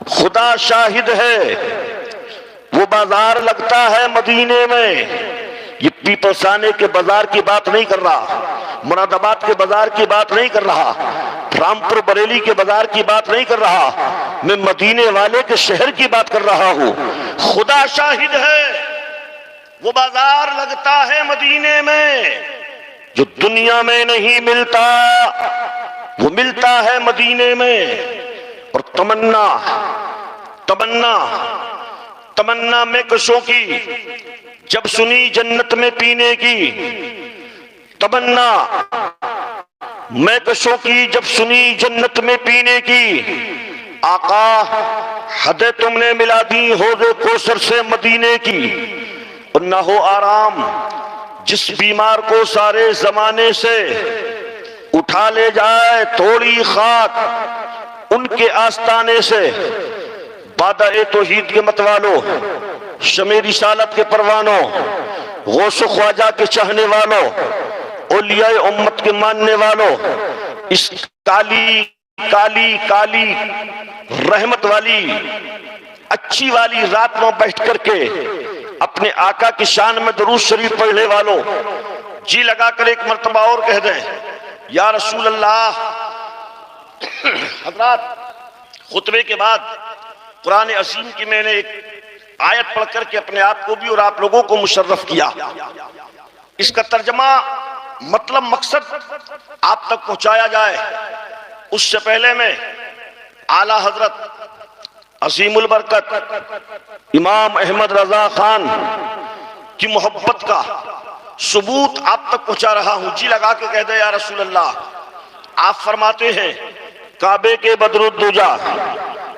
خدا شاہد ہے وہ بازار لگتا ہے مدینے میں. یہ پیپلسانے کے بازار کی بات نہیں کر رہا، مراد آباد کے بازار کی بات نہیں کر رہا، رامپور بریلی کے بازار کی بات نہیں کر رہا، میں مدینے والے کے شہر کی بات کر رہا ہوں. خدا شاہد ہے وہ بازار لگتا ہے مدینے میں جو دنیا میں نہیں ملتا، وہ ملتا ہے مدینے میں. اور تمنا میں کشوں کی جب سنی جنت میں پینے کی، تمنا میں کشوں کی جب سنی جنت میں پینے کی. آقا حدیں تم نے ملا دی حوض کوثر سے مدینے کی. اور نہ ہو آرام جس بیمار کو سارے زمانے سے اٹھا لے جائے تھوڑی خاک ان کے آستانے سے. بادہ توحید کے متوالو، شمع رسالت کے پروانوں، غوث و خواجہ کے چاہنے والوں، اولیاء امت کے ماننے والوں، اس کالی کالی کالی رحمت والی اچھی والی رات میں بیٹھ کر کے اپنے آقا کی شان میں درود شریف پڑھنے والوں، جی لگا کر ایک مرتبہ اور کہہ دیں یا رسول اللہ. حضرات خطبے کے بعد قرآن عظیم کی میں نے ایک آیت پڑھ کر کے اپنے آپ کو بھی اور آپ لوگوں کو مشرف کیا. اس کا ترجمہ مطلب مقصد آپ تک پہنچایا جائے اس سے پہلے میں اعلیٰ حضرت عظیم البرکت امام احمد رضا خان کی محبت کا ثبوت آپ تک پہنچا رہا ہوں. جی لگا کے کہہ دے یا رسول اللہ. آپ فرماتے ہیں کعبے کے بدر الدجا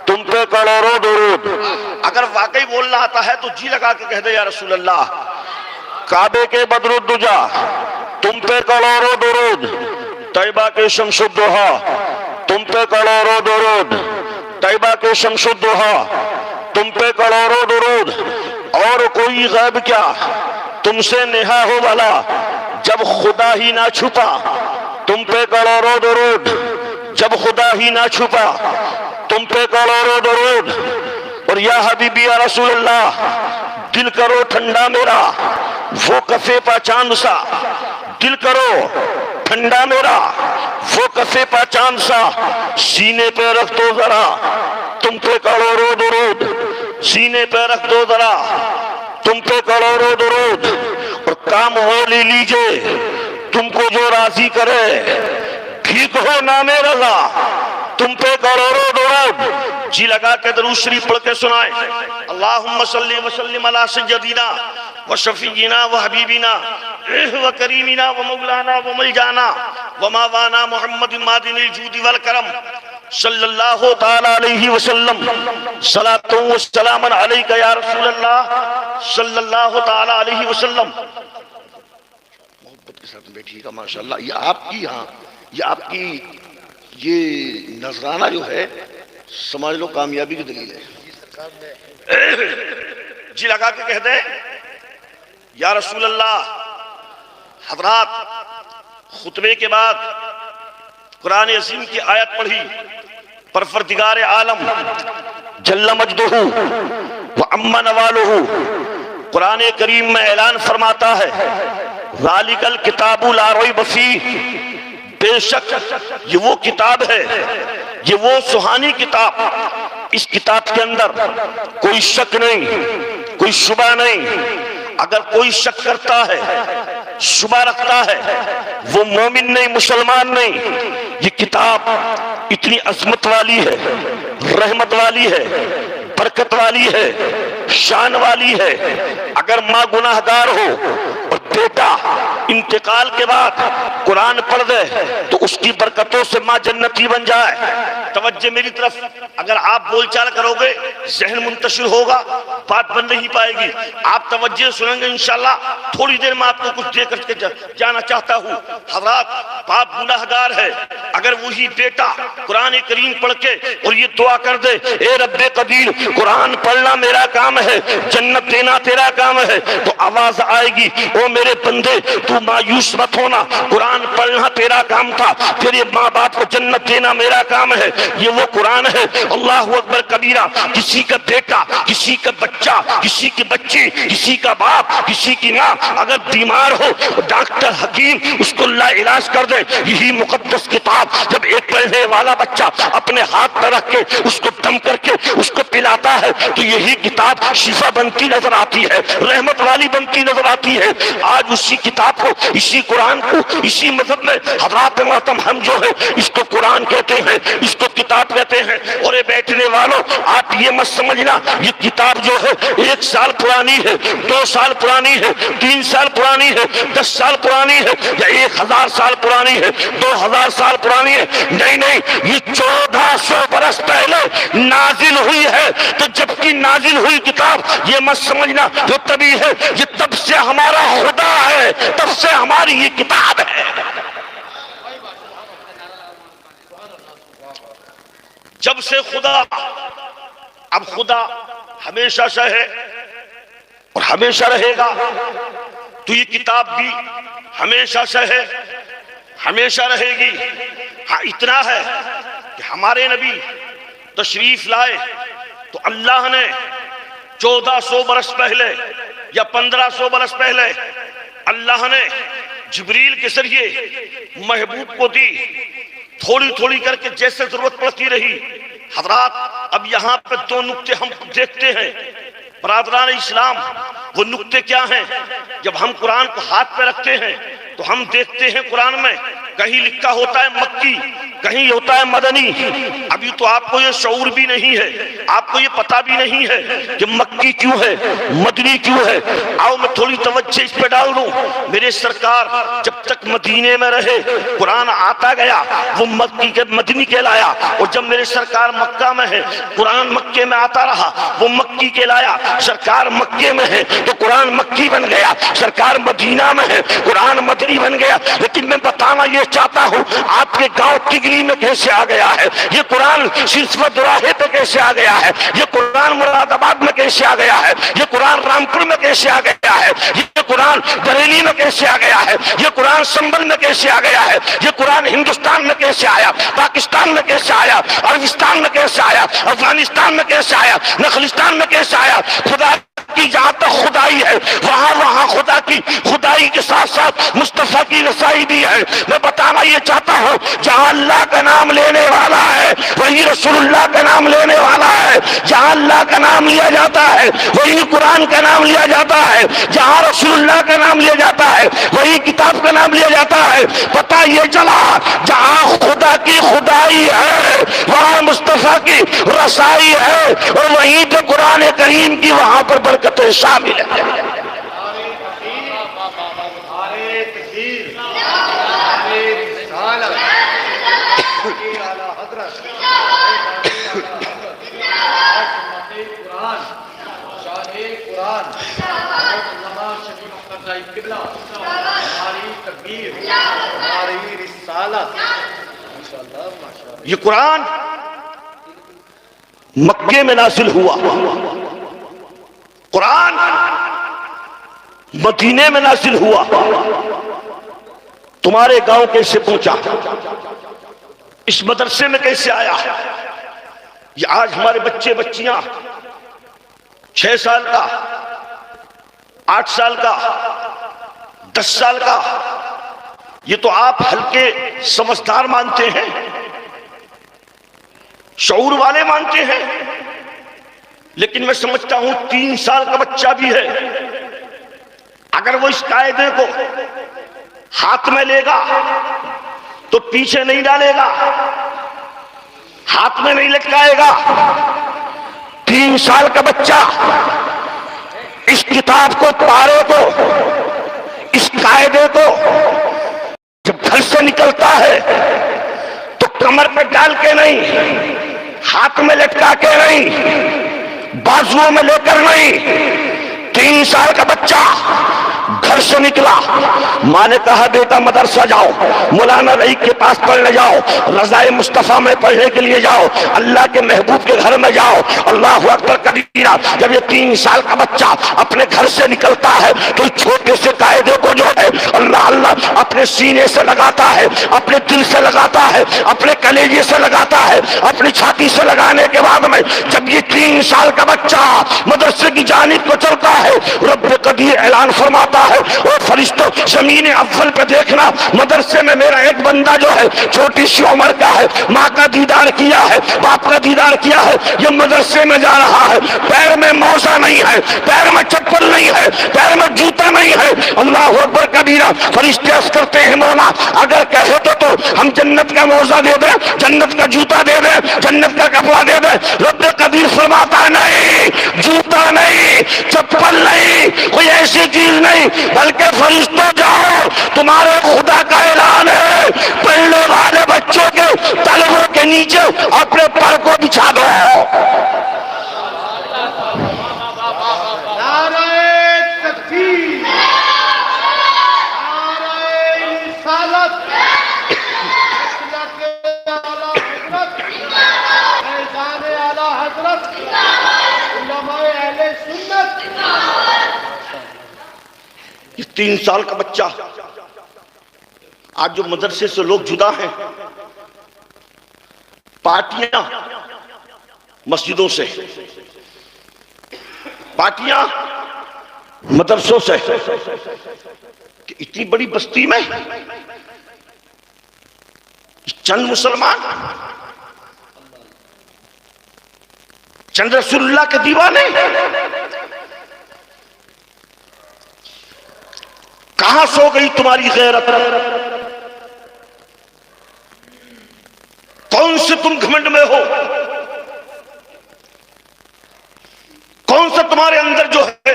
تم پہ کروڑوں درود. اگر واقعی بولنا آتا ہے تو جی لگا کے کہہ دے یا رسول اللہ. کعبے کے بدر الدجا تم پہ کروڑوں درود، طیبہ کے شمس الضحا تم پہ کروڑوں درود، طیبہ کے شمس الضحا تم پہ کروڑوں درود. اور کوئی غیب کیا تم سے نہا ہو بھلا جب خدا ہی نہ چھپا تم پہ کروڑوں درود، جب خدا ہی نہ چھپا تم پہ کروڑوں درود. اور یا حبیبی یا رسول اللہ دل کرو ٹھنڈا میرا وہ کفے پا چاند سا، دل کرو ٹھنڈا میرا وہ کفے پا چاند سا، سینے پہ رکھ دو ذرا تم پہ کروڑوں درود، سینے پہ رکھ دو ذرا تم پہ کروڑوں درود. اور کام ہو لے لیجئے تم کو جو راضی کرے، ٹھیک ہو نام رضا تم پہ کروڑوں درود. جی لگا کے درود شریف پڑھ کے سنائیں. اللہم صلی وسلم علی سیدنا و شفیعنا و حبیبنا و کریمنا و مولانا و ملجانا و ماوانا محمد مادن الجود والکرم صلی اللہ تعالی علیہ وسلم. صلاۃ و سلام علیک یا رسول اللہ صلی اللہ تعالی علیہ وسلم. محبت کے ساتھ بیٹھیے گا ماشاءاللہ. یہ آپ کی ہاں یہ آپ کی یہ نذرانہ جو ہے سمجھ لو کامیابی کی دلیل ہے. جی لگا کے کہہ دیں یا رسول اللہ. حضرات خطبے کے بعد قرآن عظیم کی آیت پڑھی. پروردگار عالم جل مجدہ وعم نوالہ قرآن کریم میں اعلان فرماتا ہے ذالک الکتاب لا ریب فیہ، بے شک یہ وہ کتاب ہے، یہ وہ سہانی کتاب. اس کتاب کے اندر کوئی شک نہیں، کوئی شبہ نہیں. اگر کوئی شک کرتا ہے، شبہ رکھتا ہے، وہ مومن نہیں، مسلمان نہیں. یہ کتاب اتنی عظمت والی ہے، رحمت والی ہے، برکت والی ہے، شان والی ہے. اگر ماں گناہگار ہو اور بیٹا انتقال کے بعد قرآن پڑھ دے تو اس کی برکتوں سے ماں جنتی بن جائے. توجہ میری طرف. اگر آپ بول چال کرو گے ذہن منتشر ہوگا، بات بن نہیں پائے گی. آپ توجہ سنیں گے انشاءاللہ. تھوڑی دیر میں آپ کو کچھ دے کر کے جانا چاہتا ہوں. حضرات باپ گناہگار ہے، اگر وہی بیٹا قرآن کریم پڑھ کے اور یہ دعا کر دے اے رب قدیر قرآن پڑھنا میرا کام ہے، جنت دینا تیرا کام ہے، تو آواز آئے گی او میرے بندے تو مایوس مت ہونا، قرآن پڑھنا تیرا کام تھا، تیرے ماں باپ کو جنت دینا میرا کام ہے، یہ وہ قرآن ہے. اللہ اکبر کبیرہ. کسی کا بیٹا، کسی کا بچہ، کسی کی بچی، کسی کا باپ، کسی کی ماں اگر بیمار ہو، ڈاکٹر حکیم اس کو لا علاج کر دے، یہی مقدس کتاب جب ایک پڑھنے والا بچہ اپنے ہاتھ پر رکھ کے اس کو دم کر کے اس کو پلاتا ہے تو یہی کتاب شفا بنتی نظر آتی ہے، رحمت والی بنتی نظر آتی ہے. آج اسی کتاب کو، اسی قرآن کو، اسی مذہب میں حضرات محترم ہم جو ہے اس کو قرآن کہتے ہیں، اس کو کتاب کہتے ہیں. اور یہ بیٹھنے والوں آپ یہ مت سمجھنا یہ کتاب جو ہے 1 سال پرانی ہے، 2 سال پرانی ہے، 3 سال پرانی ہے، 10 سال پرانی ہے، یا 1000 سال پرانی ہے، 2000 سال پرانی ہے. نہیں نہیں، یہ 1400 برس پہلے نازل ہوئی ہے. تو جب کی نازل ہوئی کتاب یہ مت سمجھنا جو تبھی ہے، یہ تب سے ہمارا خدا ہے، تب سے ہماری یہ کتاب ہے. جب سے خدا، اب خدا ہمیشہ سے ہے اور ہمیشہ رہے گا، تو یہ کتاب بھی ہمیشہ سے ہے، ہمیشہ رہے گی. ہاں اتنا ہے کہ ہمارے نبی تشریف لائے تو اللہ نے 1400 برس پہلے یا 1500 برس پہلے اللہ نے جبریل کے ذریعے محبوب کو دی، تھوڑی تھوڑی کر کے جیسے ضرورت پڑتی رہی. حضرات اب یہاں پہ 2 نقطے ہم دیکھتے ہیں برادران اسلام. وہ نقطے کیا ہیں؟ جب ہم قرآن کو ہاتھ پہ رکھتے ہیں تو ہم دیکھتے ہیں قرآن میں کہیں لکھا ہوتا ہے مکی، کہیں ہوتا ہے مدنی. ابھی تو آپ کو یہ شعور بھی نہیں ہے، آپ کو یہ پتہ بھی نہیں ہے کہ مکی کیوں ہے، مدنی کیوں ہے. آؤ میں تھوڑی توجہ اس پہ ڈال دوں. میرے سرکار جب تک مدینے میں رہے قرآن آتا گیا، وہ مکی کے مدنی کہلایا. اور جب میرے سرکار مکہ میں ہے قرآن مکے میں آتا رہا، وہ مکی کہلایا. سرکار مکے میں ہے تو قرآن مکی بن گیا، سرکار مدینہ میں ہے قرآن مدنی بن گیا. لیکن میں بتانا یہ چاہتا ہوں آپ کے گاؤں ٹگری میں کیسے آ گیا ہے یہ قرآن، سلسلہ دراہے پہ کیسے آ گیا ہے یہ قرآن، مراد آباد میں کیسے آ گیا ہے یہ قرآن، رامپور میں کیسے آ گیا ہے یہ قرآن، بریلی میں کیسے آ گیا ہے یہ قرآن، سنبل میں کیسے آ گیا ہے یہ قرآن، ہندوستان میں کیسے آیا، پاکستان میں کیسے آیا، عربستان میں کیسے آیا، افغانستان میں کیسے آیا، نخلستان میں کیسے آیا. خدا کی جہاں تک خدائی ہے وہاں خدا کی خدائی کے ساتھ ساتھ مصطفیٰ کی رسائی بھی ہے. میں بتانا یہ چاہتا ہوں جہاں اللہ کا نام لینے والا ہے وہی رسول اللہ کا نام لینے والا ہے. جہاں اللہ کا نام لیا جاتا ہے وہی قرآن کا نام لیا جاتا ہے. جہاں رسول اللہ کا نام لیا جاتا ہے وہی کتاب کا نام لیا جاتا ہے. پتہ یہ چلا جہاں خدا کی خدائی ہے وہاں مصطفیٰ کی رسائی ہے، اور وہیں پہ قرآن کریم کی وہاں پر برکتیں شامل ہیں. یہ قرآن مکے میں نازل ہوا، قرآن مدینے میں نازل ہوا. تمہارے گاؤں کیسے پہنچا، اس مدرسے میں کیسے آیا؟ یہ آج ہمارے بچے بچیاں 6 سال کا، 8 سال کا، 10 سال کا، یہ تو آپ ہلکے سمجھدار مانتے ہیں، شعور والے مانتے ہیں. لیکن میں سمجھتا ہوں 3 سال کا بچہ بھی ہے، اگر وہ اس قاعدے کو ہاتھ میں لے گا تو پیچھے نہیں ڈالے گا، ہاتھ میں نہیں لٹکائے گا. 3 سال کا بچہ اس کتاب کو، پارے کو، اس قاعدے کو جب گھر سے نکلتا ہے تو کمر پہ ڈال کے نہیں، ہاتھ میں لٹکا کے نہیں، بازوؤں میں لے کر نہیں، 3 سال کا بچہ گھر سے نکلا، ماں نے کہا بیٹا مدرسہ جاؤ، مولانا رئیس کے پاس پڑھنے جاؤ، رضائے مصطفیٰ میں پڑھنے کے لیے جاؤ، اللہ کے محبوب کے گھر میں جاؤ۔ اللہ اکبر کبیرہ۔ جب یہ 3 سال کا بچہ اپنے گھر سے نکلتا ہے تو چھوٹے سے قاعدے کو جو ہے اللہ اللہ اپنے سینے سے لگاتا ہے، اپنے دل سے لگاتا ہے، اپنے کلیجے سے لگاتا ہے، اپنی چھاتی سے لگانے کے بعد میں جب یہ 3 سال کا بچہ مدرسے کی جانب کو چلتا ہے، رب قدیر اعلان فرماتا ہے، اور فرشتوں زمین اول پہ دیکھنا، مدرسے میں میرا ایک بندہ جو ہے چھوٹی سی عمر کا ہے، ماں کا دیدار کیا ہے، باپ کا دیدار کیا ہے، یہ مدرسے میں جا رہا ہے، پیر میں موزہ نہیں ہے، پیر میں چپل نہیں ہے، پیر میں جوتا نہیں ہے۔ اللہ اکبر کبیرہ۔ فرشتے عرض کرتے ہیں مولا اگر کہے تو ہم جنت کا موزہ دے دیں، جنت کا جوتا دے دیں، جنت کا کپڑا دے دیں۔ رب قدیر فرماتا ہے نہیں، جوتا نہیں، چپل نہیں، کوئی ایسی چیز نہیں، بلکہ فرشتوں جاؤ، تمہارے خدا کا اعلان ہے، پڑھنے والے بچوں کے تلووں کے نیچے اپنے پر کو بچھا دو۔ یہ 3 سال کا بچہ، آج جو مدرسے سے لوگ جدا ہیں، پارٹیاں مسجدوں سے، پارٹیاں مدرسوں سے، کہ اتنی بڑی بستی میں چند مسلمان، چند رسول اللہ کے دیوانے، کہاں سو گئی تمہاری غیرت؟ کون سے تم گھمنڈ میں ہو؟ کون سا تمہارے اندر جو ہے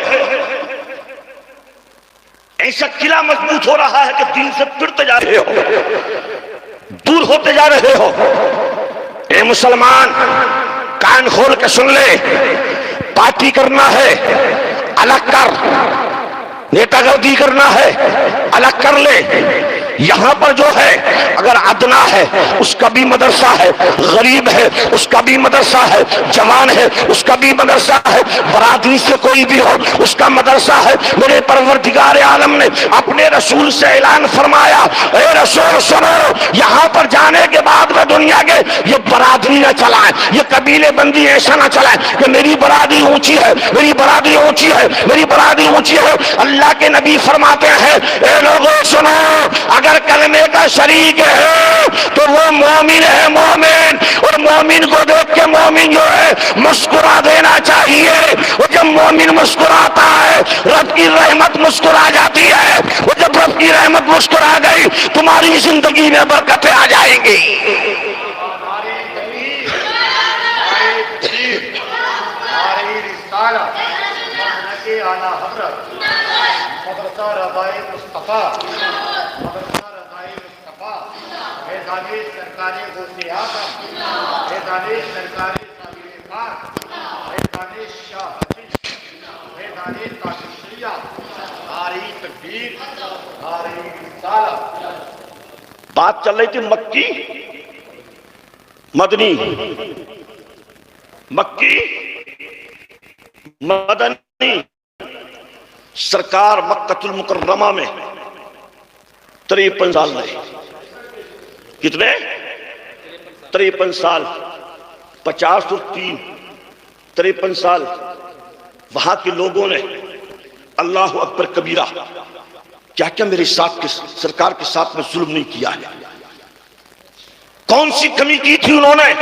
ایسا قلعہ مضبوط ہو رہا ہے کہ دین سے پھرتے جا رہے ہو، دور ہوتے جا رہے ہو؟ اے مسلمان کان کھول کے سن لے، پارٹی کرنا ہے الگ کر، نیتا گردی کرنا ہے الگ کر لے۔ یہاں پر جو ہے اگر ادنا ہے اس کا بھی مدرسہ ہے، غریب ہے اس کا بھی مدرسہ ہے، جوان ہے اس کا بھی مدرسہ ہے، برادری سے کوئی بھی ہو اس کا مدرسہ ہے۔ میرے پروردگار عالم نے اپنے رسول سے اعلان فرمایا، اے رسول سنو، یہاں پر جانے کے بعد میں دنیا کے یہ برادری نہ چلائیں، یہ قبیلے بندی ایسا نہ چلائیں کہ میری برادری اونچی ہے، میری برادری اونچی ہے، میری برادری اونچی ہے۔ اللہ کے نبی فرماتے ہیں، اے لوگوں سنو، اگر کلمے کا شریک ہے تو وہ مومن ہے، مومن، اور مومن کو دیکھ کے مومن جو ہے مسکرا دینا چاہیے۔ اور جب مومن مسکراتا ہے رب کی رحمت مسکرا جاتی ہے، اور جب رب کی رحمت مسکرا گئی تمہاری زندگی میں برکتیں آ جائیں گی۔ سرکاری غوثی اعظم، دانش سرکاری صابر پاک، دانش شاہ حسین، دانش تاشریہ، نعرہ تکبیر، نعرہ رسالت۔ بات چل رہی تھی مکی مدنی، مکی مدنی۔ سرکار مکہ المکرمہ میں 53 سال رہے۔ کتنے؟ 53 سال، 50 اور 3، 53 سال۔ وہاں کے لوگوں نے اللہ اکبر کبیرہ، کیا کیا میرے ساتھ سرکار کے ساتھ میں ظلم نہیں کیا ہے؟ کون سی کمی کی تھی انہوں نے؟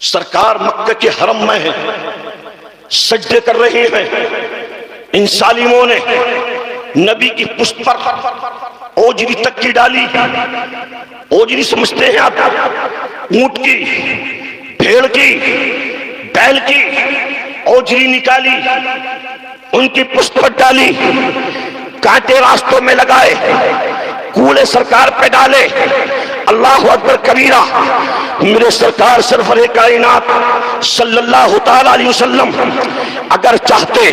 سرکار مکہ کے حرم میں ہیں، سجدے کر رہے ہیں، ان ظالموں نے نبی کی پشت پر اوجری تکی ڈالی۔ اوجری سمجھتے ہیں آپ؟ اونٹ کی، بھیڑ کی، بیل کی اوجری نکالی، ان کی پشت پر ڈالی، کانٹے راستوں میں لگائے، کولے سرکار پہ ڈالے۔ اللہ اکبر کبیرہ۔ میرے سرکار سرور کائنات صلی اللہ تعالی علیہ وسلم اگر چاہتے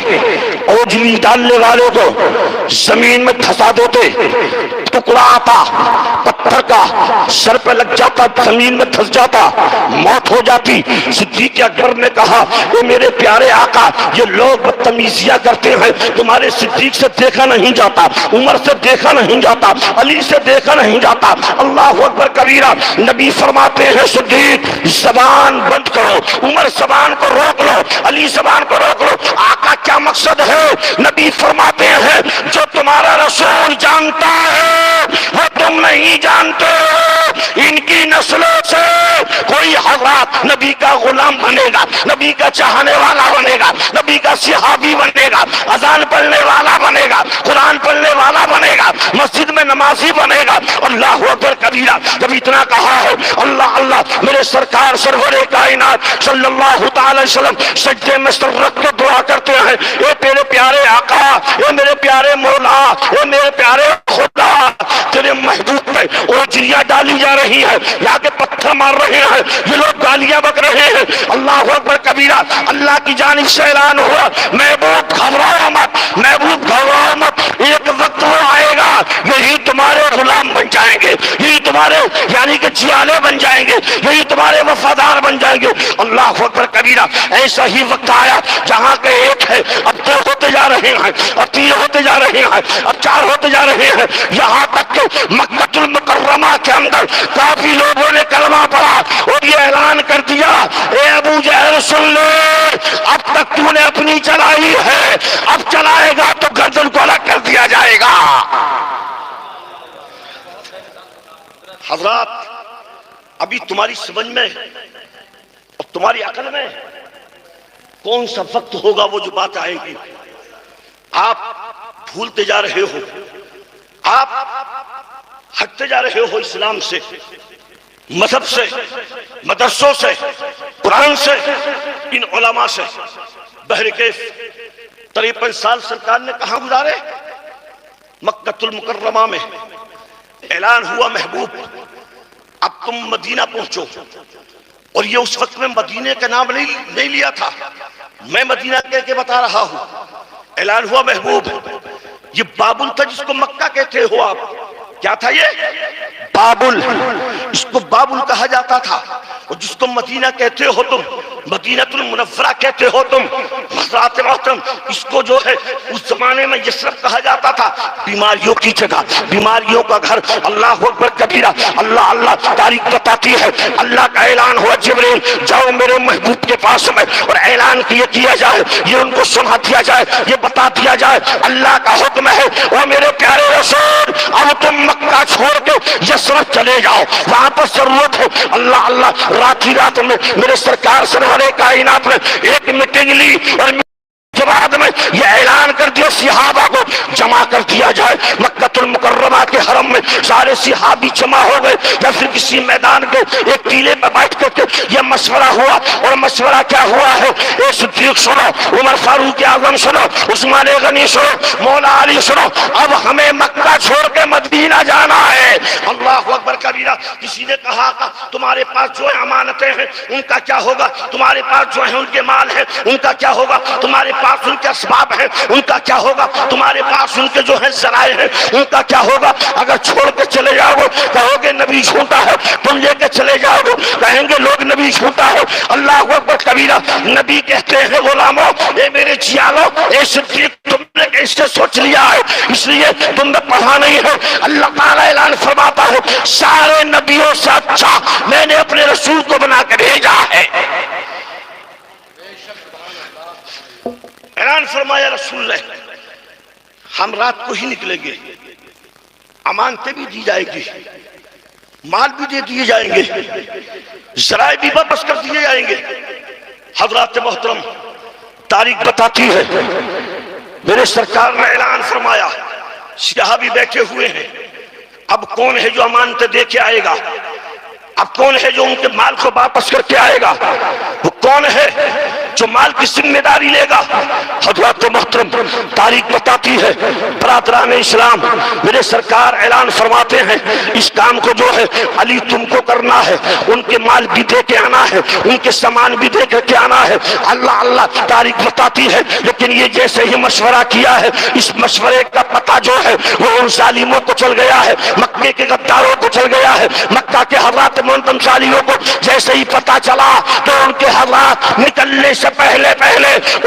اوجلی ڈالنے والے کو زمین میں دھسا دیتے، ٹکڑا آتا پتھر کا سر پہ لگ جاتا، زمین میں دھس جاتا، موت ہو جاتی۔ صدیق اکبر نے کہا اے میرے پیارے آقا، یہ لوگ بدتمیزیاں کرتے ہیں، تمہارے صدیق سے دیکھا نہیں جاتا، عمر سے دیکھا نہیں جاتا، علی سے دیکھا نہیں جاتا۔ اللہ اکبر کبیرہ۔ نبی فرماتے ہیں صدیق زبان بند کرو، عمر زبان کو روک لو، علی زبان کو روک لو۔ آقا کیا مقصد ہے؟ نبی فرماتے ہیں جو تمہارا رسول جانتا ہے وہ تم نہیں جانتے ہو۔ ان کی نسلوں سے کوئی حضرات نبی کا غلام بنے گا، نبی کا چاہنے والا بنے گا، نبی کا صحابی بنے گا، اذان پڑھنے والا بنے گا، قرآن پڑھنے والا بنے گا، مسجد میں نمازی بنے گا۔ اللہ اکبر کبیرہ۔ جب اتنا کہا ہے اللہ اللہ، میرے سرکار سرور کائنات صلی اللہ تعالی وسلم سجدے میں سر رکھ کے دعا کرتے ہیں، اے تیرے پیارے آقا، اے میرے پیارے مولا، اے میرے پیارے خدا، تیرے محبوب پہ اوجریاں ڈالی جا رہی ہیں، یہاں کے پتھر مار رہے ہیں، یہ لوگ گالیاں بک رہے ہیں۔ اللہ اکبر کبیرہ۔ اللہ کی جانب سے اعلان ہوا محبوب گھبراؤ مت، محبوب گھبراؤ مت، ایک وقت وہ آئے گا یہی تمہارے غلام بن جائیں گے، یہی تمہارے یعنی کہ جیالے بن جائیں گے، یہی تمہارے وفادار بن جائیں گے۔ اللہ اکبر کبیرہ۔ ایسا ہی وقت آیا جہاں کے ایک ہے اب دو ہوتے جا رہے ہیں، اب تین ہوتے جا رہے ہیں، اب چار ہوتے جا رہے ہیں، یہاں تک کہ مکہ المکرمہ کے اندر کافی لوگوں نے کلمہ پڑھا اور یہ اعلان کر دیا اے ابو جہل سن لے، اب تک تو نے اپنی چلائی ہے، اب چلائے گا تو گردن کو الگ کر دیا جائے گا۔ حضرات ابھی تمہاری سمجھ میں اور تمہاری عقل میں کون سا وقت ہوگا وہ جو بات آئے گی، آپ بھولتے جا رہے ہو، آپ ہٹتے جا رہے ہو اسلام سے، مذہب سے، مدرسوں سے، قرآن سے، ان علماء سے۔ بہرکیف 53 سال سرکار نے کہاں گزارے؟ مکہ المکرمہ میں۔ اعلان ہوا محبوب اب تم مدینہ پہنچو، اور یہ اس وقت میں مدینہ کا نام نہیں لیا تھا، میں مدینہ کہہ کے بتا رہا ہوں۔ اعلان ہوا محبوب یہ بابل تھا جس کو مکہ کہتے ہو آپ، کیا تھا یہ؟ بابل، اس کو بابل کہا جاتا تھا، اور جس کو مدینہ کہتے ہو تم، مدینہ المنورہ کہتے ہو تم۔ حضرات محترم اس کو جو ہے اس زمانے میں یثرب کہا جاتا تھا، بیماریوں کی جگہ، بیماریوں کا گھر۔ اللہ اکبر کبیرہ۔ اللہ اللہ تاریخ بتاتی ہے اللہ کا اعلان ہوا جبریل جاؤ میرے محبوب کے پاس میں، اور اعلان کیا جائے، یہ ان کو سنا دیا جائے، یہ بتا دیا جائے اللہ کا حکم ہے وہ میرے پیارے رسول اب تم مکہ چھوڑ کے یثرب چلے جاؤ، وہاں پر ضرورت ہے۔ اللہ اللہ رات ہی رات میں میرے سرکار سرور کائنات میں ایک میٹنگ لی، اور کے بعد میں یہ اعلان کر دیا صحابہ کو جمع کر دیا جائے۔ مکہ المکرمہ کے حرم میں سارے صحابی جمع ہو گئے، یا پھر کسی میدان کے ایک ٹیلے پہ بیٹھ کر کے یہ مشورہ ہوا، اور مشورہ کیا ہوا ہے؟ اے صدیق سنو، عمر فاروق اعظم سنو، عثمان غنی سنو، مولا علی سنو، اب ہمیں مکہ چھوڑ کے مدینہ جانا ہے۔ اللہ اکبر کبیرہ۔ کسی نے کہا تمہارے پاس جو ہے امانتیں ہیں ان کا کیا ہوگا؟ تمہارے پاس جو ہے ان کے مال ہیں ان کا کیا ہوگا؟ تمہارے پاس ان کے اسباب ہیں ان کا کیا ہوگا؟ تمہارے پاس ان کے جو ہے ذرائع ہیں ان کا کیا ہوگا؟ اگر چھوڑ کے چلے جاؤ گے کہو گے نبی جھوٹا ہے، تم لے کے چلے جاؤ گے کہیں گے لوگ نبی جھوٹا ہے۔ اللہ اکبر کبیرہ۔ نبی کہتے ہیں غلاموں، اے میرے جیالو، اے صدیق تم نے کیسے سوچ لیا ہے؟ اس لیے تم نے پڑھا نہیں ہے۔ اللہ تعالیٰ اعلان فرماتا ہے سارے نبیوں سے اچھا میں نے اپنے رسول کو بنا کے بھیجا ہے۔ اعلان فرمایا رسول نے ہم رات کو ہی نکلیں گے، امانتیں بھی دی جائے گی، مال بھی دے دیے جائیں گے، ذرائع بھی واپس کر دیے جائیں گے۔ حضرات محترم تاریخ بتاتی ہے میرے سرکار نے اعلان فرمایا، صحابی بیٹھے ہوئے ہیں، اب کون ہے جو امانتیں دے کے آئے گا؟ اب کون ہے جو ان کے مال کو واپس کر کے آئے گا؟ وہ کون ہے؟ جو مال کی ذمہ داری لے گا۔ حضرات محترم، تاریخ بتاتی ہے برادران اسلام، میرے سرکار اعلان فرماتے ہیں اس کام کو جو ہے علی تم کو کرنا ہے، ان کے مال بھی دے کے آنا ہے، ان کے سامان بھی دے کے آنا ہے۔ اللہ اللہ، تاریخ بتاتی ہے لیکن یہ جیسے ہی مشورہ کیا ہے، اس مشورے کا پتہ جو ہے وہ ان ظالموں کو چل گیا ہے، مکے کے غداروں کو چل گیا ہے۔ مکہ کے حضرات محترم سالیوں کو جیسے ہی پتہ چلا تو ان کے حضرات نکلنے سے پہلے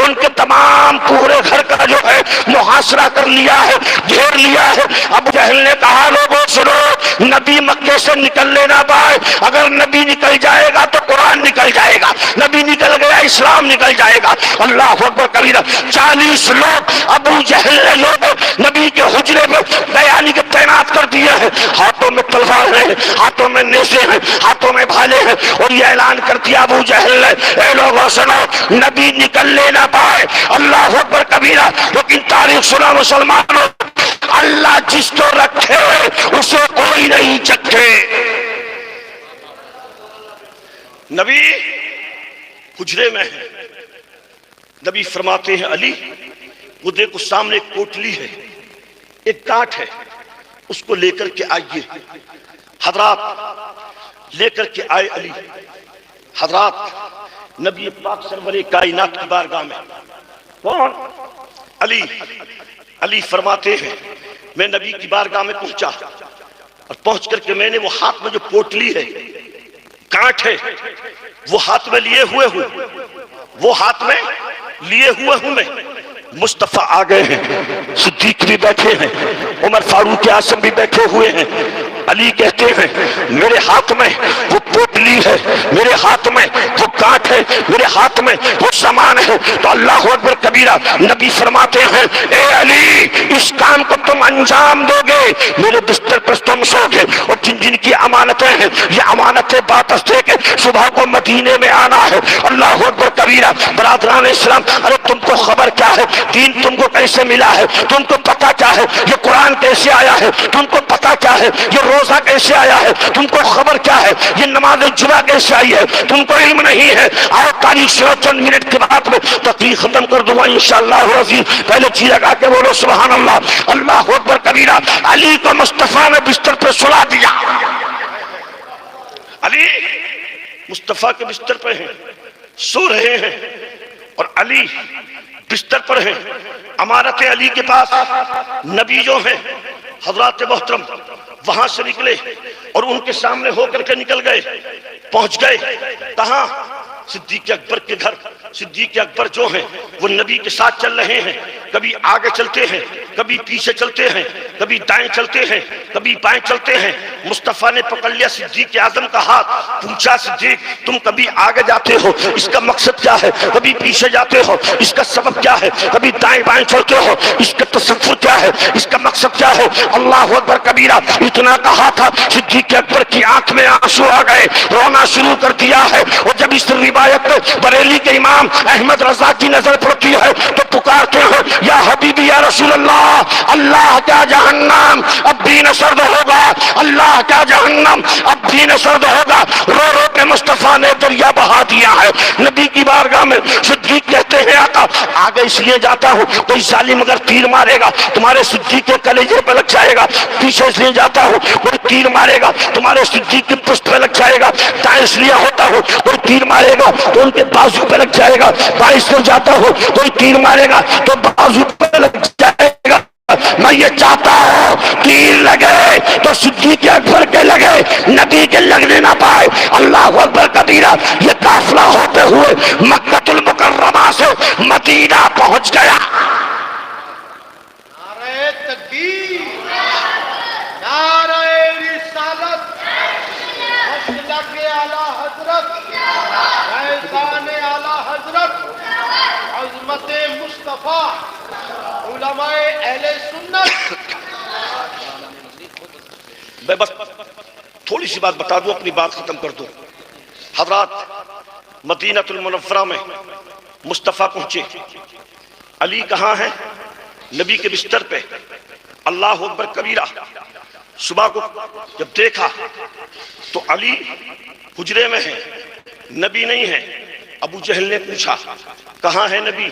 ان کے تمام پورے گھر کا جو ہے محاصرہ کر لیا ہے، گھیر لیا ہے۔ ابو جہل نے کہا لوگوں سنو، نبی مکے سے نکلنے نہ پائے، اگر نبی نکل جائے گا تو قرآن نکل جائے گا، نبی نکل گیا اسلام نکل جائے گا۔ اللہ اکبر کبیرہ، 40 لوگ ابو جہل نے لوگ نبی کے حجرے میں دیانی کے تعینات کر دیے ہیں، ہاتھوں میں تلوار ہیں، ہاتھوں میں نیزے ہیں، ہاتھوں میں بھالے ہیں، اور یہ اعلان کر دیا ابو جہل نے، اے لوگوں سنو، نبی نکلنے نہ پائے۔ اللہ اکبر کبیرہ، لیکن تاریخ سنا مسلمانوں، اللہ جس کو رکھے اسے کوئی نہیں چکھے۔ نبی حجرے میں ہے، نبی فرماتے ہیں علی وہ دیکھو سامنے ایک کوٹلی ہے، ایک کاٹ ہے، اس کو لے کر کے آئیے۔ حضرات لے کر کے آئے علی، حضرات نبی پاک سرور کائنات کی بارگاہ میں کون؟ علی۔ علی فرماتے ہیں میں نبی کی بارگاہ میں پہنچا، اور پہنچ کر کے میں نے وہ ہاتھ میں جو پوٹلی ہے، کانٹ ہے، وہ ہاتھ میں لیے ہوئے ہوں، وہ ہاتھ میں لیے ہوئے ہوں میں۔ مصطفیٰ آ گئے ہیں، صدیق بھی بیٹھے ہیں، عمر فاروق اعظم بھی بیٹھے ہوئے ہیں۔ علی کہتے ہیں میرے ہاتھ میں وہ پوٹلی ہے، میرے ہاتھ میں وہ کانٹ ہے، میرے ہاتھ میں وہ سامان ہے۔ تو اللہ اکبر کبیرہ، نبی فرماتے ہیں اے علی اس کام کو تم انجام دو گے، میرے بستر پر تم سو گے، اور جن جن کی امانتیں ہیں یہ امانتیں واپس دے کے صبح کو مدینے میں آنا ہے۔ اللہ اکبر کبیرہ، برادران اسلام، ارے تم کو خبر کیا ہے؟ دین تم کو کیسے ملا ہے؟ تم کو پتا کیا ہے یہ قرآن کیسے آیا ہے؟ تم کو پتا کیا ہے یہ روزہ کیسے آیا ہے؟ تم کو خبر کیا ہے یہ نماز جمعہ کیسے آئی ہے؟ تم کو علم نہیں ہے۔ آؤ تاریخ سے چند منٹ کے بعد میں تقریر ختم کر دوں گا انشاءاللہ العزیز۔ پہلے جی لگا کے بولو سبحان اللہ۔ اللہ اکبر کبیرہ، علی کو مصطفیٰ نے بستر پہ سلا دیا۔ علی مصطفیٰ کے بستر پہ ہیں، سو رہے ہیں، اور علی بستر پر ہیں۔ امانت علی کے پاس نبی جو ہیں حضرات محترم وہاں سے نکلے اور ان کے سامنے ہو کر کے نکل گئے، پہنچ گئے کہاں؟ صدیق اکبر کے گھر۔ صدیق اکبر جو ہیں وہ نبی کے ساتھ چل رہے ہیں، کبھی آگے چلتے ہیں، کبھی پیچھے چلتے ہیں، کبھی دائیں چلتے ہیں، کبھی بائیں چلتے ہیں۔ مصطفیٰ نے پکڑ لیا صدیق اعظم کا ہاتھ، پوچھا صدیق تم کبھی آگے جاتے ہو اس کا مقصد کیا ہے؟ کبھی پیچھے جاتے ہو اس کا سبب کیا ہے؟ کبھی دائیں بائیں چلتے ہو اس کا تصور کیا ہے؟ اس کا مقصد کیا ہے؟ اللہ اکبر کبیرہ، اتنا کہا تھا صدیق اکبر کی آنکھ میں آنسو آ گئے، رونا شروع کر دیا ہے۔ اور جب اس روایت بریلی کے امام احمد رضا کی نظر پڑتی ہے تو پکارتے ہیں یا حبیبی یا رسول اللہ، اللہ کیا جہنم اب بھی نہ سرد ہوگا، اللہ کیا جہنم اب بھی نہ سرد ہوگا۔ رو رو کے مصطفیٰ نے دریا بہا دیا ہے۔ نبی کی بارگاہ میں صدیق کہتے ہیں آقا آگے اس لیے جاتا ہوں کوئی ظالم اگر تیر مارے گا تمہارے صدیق کے کلیجے پہ لگ جائے گا، پیچھے اس لیے جاتا ہوں کوئی تیر مارے گا تمہارے صدیق کی پشت پہ لگ جائے گا، دائیں اس لیے ہوتا ہوں کوئی تیر مارے گا تو ان کے بازو پہ لگ جائے گا، بائیں سے جاتا ہوں کوئی تیر مارے گا تو بازو پہ لگ جائے گا۔ میں یہ چاہتا ہوں تیر لگے تو صدیق اکبر کے لگے، نبی کے لگنے نہ پائے۔ اللہ اکبر کبیرہ، یہ قافلہ ہوتے ہوئے مکہ المکرمہ سے مدینہ پہنچ گیا۔ نعرہ تکبیر، نعرہ رسالت، مسلک اعلی حضرت، فیضان اعلی حضرت، عظمت مصطفیٰ، علماء اہل سنت۔ میں بس تھوڑی سی بات بتا دوں، اپنی بات ختم کر دوں۔ حضرات مدینہ المنورہ میں مصطفیٰ پہنچے، علی کہاں ہے؟ نبی کے بستر پہ۔ اللہ اکبر کبیرہ، صبح کو جب دیکھا تو علی حجرے میں ہے، نبی نہیں ہے، ابو جہل نے پوچھا کہاں ہے نبی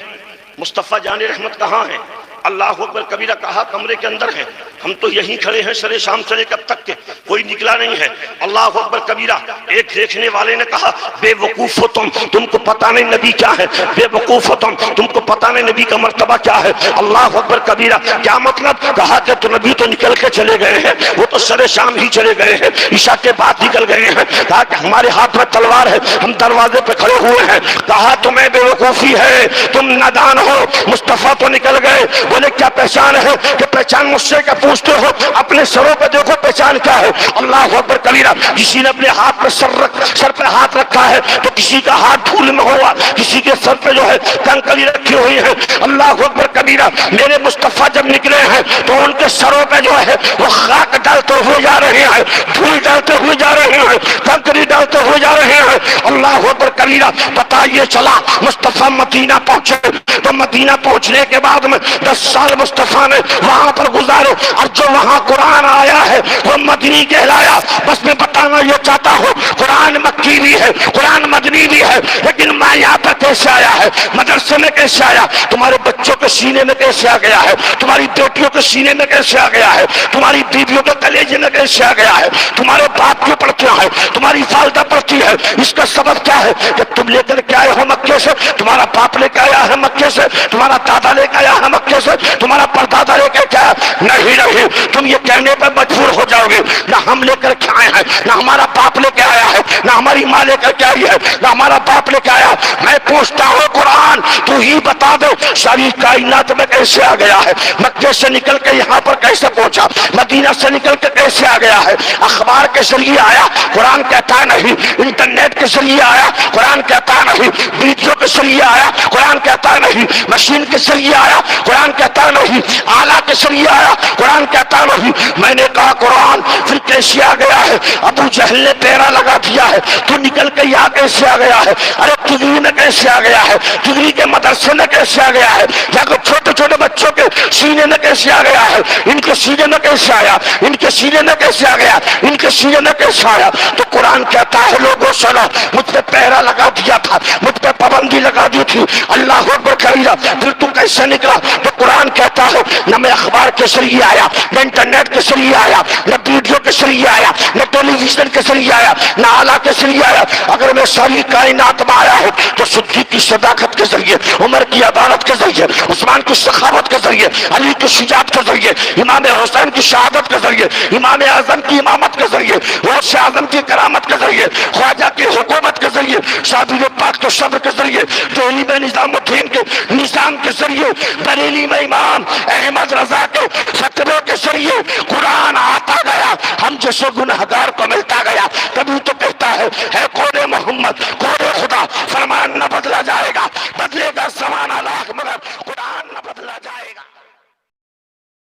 مصطفیٰ جان رحمت کہاں ہے؟ اللہ اکبر کبیرہ کہا کمرے کے اندر ہے، ہم تو یہیں کھڑے ہیں سر شام سے لے کر تک کے کوئی نکلا نہیں ہے۔ اللہ اکبر کبیرہ۔ ایک دیکھنے والے نے کہا بے وقوف ہو تم کو پتہ نہیں نبی کیا ہے، بے وقوف ہو تم کو پتہ نہیں نبی کا مرتبہ کیا ہے۔ اللہ اکبر کبیرہ۔ کیا مطلب؟ کہا کہ تو نبی تو نکل کے چلے گئے ہیں، وہ تو سر شام ہی چلے گئے ہیں، عشاء کے بعد نکل گئے ہیں۔ کہا کہ ہمارے ہاتھ میں تلوار ہے، ہم دروازے پہ کھڑے ہوئے ہیں۔ کہا تمہیں بے وقوفی ہے، تم نادان ہو، مصطفیٰ تو نکل گئے، بولے کیا پہچان ہے؟ کہ پہچان مجھ سے کیا پوچھتے ہو؟ اپنے سروں پہ دیکھو پہچان کیا ہے۔ اللہ اکبر کبیرہ۔ کسی نے اپنے ہاتھ پہ سر پہ ہاتھ رکھا ہے تو کسی کا ہاتھ دھول میں ہوا، کسی کے سر پہ جو ہے کنکری رکھی ہوئی ہے۔ اللہ اکبر کبیرہ۔ میرے مصطفیٰ جب نکلے ہیں تو ان کے سروں پہ جو ہے وہ خاک ڈالتے ہوئے جا رہے ہیں، دھول ڈالتے ہوئے جا رہے ہیں، کنکری ڈالتے ہوئے جا رہے ہیں۔ اللہ اکبر کبیرہ۔ پتہ یہ چلا مصطفیٰ مدینہ پہنچے تو مدینہ پہنچنے کے بعد میں 10 سال مصطفیٰ نے وہاں پر گزارے، اور جو وہاں قرآن آیا ہے وہ مدنی کہلایا۔ بس میں بتانا یہ چاہتا ہوں قرآن مکی بھی ہے، قرآن مدنی بھی ہے، لیکن میں یہاں پر کیسے آیا ہے؟ مدرسے میں کیسے آیا؟ تمہارے بچوں کے سینے میں کیسے آ گیا ہے؟ تمہاری بیٹیوں کے سینے میں کیسے آ گیا ہے؟ تمہاری بیویوں کے کلیجے میں کیسے آ گیا ہے؟ تمہارے باپ کیوں پڑھتے ہیں؟ تمہاری والدہ پڑھتی ہے۔ اس کا سبب کیا ہے؟ کہ تم لے کر کے آئے ہو مکے سے، تمہارا باپ لے کے آیا ہے مکے سے، تمہارا دادا لے کے آیا ہے مکے سے، تمہارا پردادا لے کے آیا نہیں۔ تم یہ کہنے پر مجبور ہو جاؤ گے نہ ہم لے کر کے آئے ہیں، نہ ہمارا باپ لے کے آیا ہے، نہ ہماری ماں لے کر کے آئی ہے، نہ ہمارا باپ لے کے آیا۔ میں پوچھتا ہوں قرآن تو ہی بتا دو ساری کائنات میں کیسے آ گیا ہے؟ مکے سے نکل کے یہاں پر کیسے پہنچا؟ مدینہ سے نکل کے کیسے آ گیا ہے؟ اخبار کے ذریعے آیا؟ قرآن کہتا نہیں۔ انٹرنیٹ کے ذریعے آیا؟ قرآن کہتا نہیں۔ ویڈیو کے ذریعے آیا؟ قرآن کہتا نہیں۔ مشین کے ذریعے آیا؟ قرآن کہتا نہیں۔ آلہ کے ذریعے آیا؟ قرآن کہتا نہیں۔ میں نے کہا قرآن پھر کیسے آ گیا ہے؟ ابو جہل نے پیرا لگا دیا ہے، تو نکل کے یہاں کیسے آ گیا ہے؟ ارے تجری میں کیسے آ گیا ہے؟ تجری کے مدرسے میں کیسے آ گیا ہے؟ یا کہ چھوٹے چھوٹے بچوں کے سینے میں کیسے آ گیا ہے؟ ان کے سینے میں کیسے آیا؟ ان کے سینے میں کیسے آ گیا؟ ان کے سینے میں کیسے آیا؟ تو قرآن کہتا ہے لوگوں سنو، مجھ پہ پیرا لگا دیا تھا، مجھ پہ پابندی لگا دی تھی، اللہ اکبر کبیرہ، پھر تو کیسے نکلا؟ تو قرآن کہتا ہے نہ میں اخبار کے ذریعے آیا، نہ انٹرنیٹ کے ذریعے آیا، نہ ویڈیو کے ذریعے آیا، نہ ٹیلی ویژن کے ذریعے آیا، نہ آلہ کے ذریعے آیا۔ اگر میں ساری کائنات میں آیا ہوں تو صدیق کی صداقت کے ذریعے، عمر کی عدالت کے ذریعے، عثمان کی سخاوت کے ذریعے، علی کی شجاعت کے ذریعے، امام حسین کی شہادت کے ذریعے، امام اعظم کی امامت کے ذریعے، غوث اعظم کی کرامت کے ذریعے، خواجہ کی حکومت کے ذریعے، شابیر پاک کے صبر کے ذریعے، دہلی میں نظام الدین کے نظام کے ذریعے، بریلی میں امام احمد رضا کے فتوے کے ذریعے قرآن آتا گیا، ہم جیسے گنہگار کو ملتا گیا۔ کبھی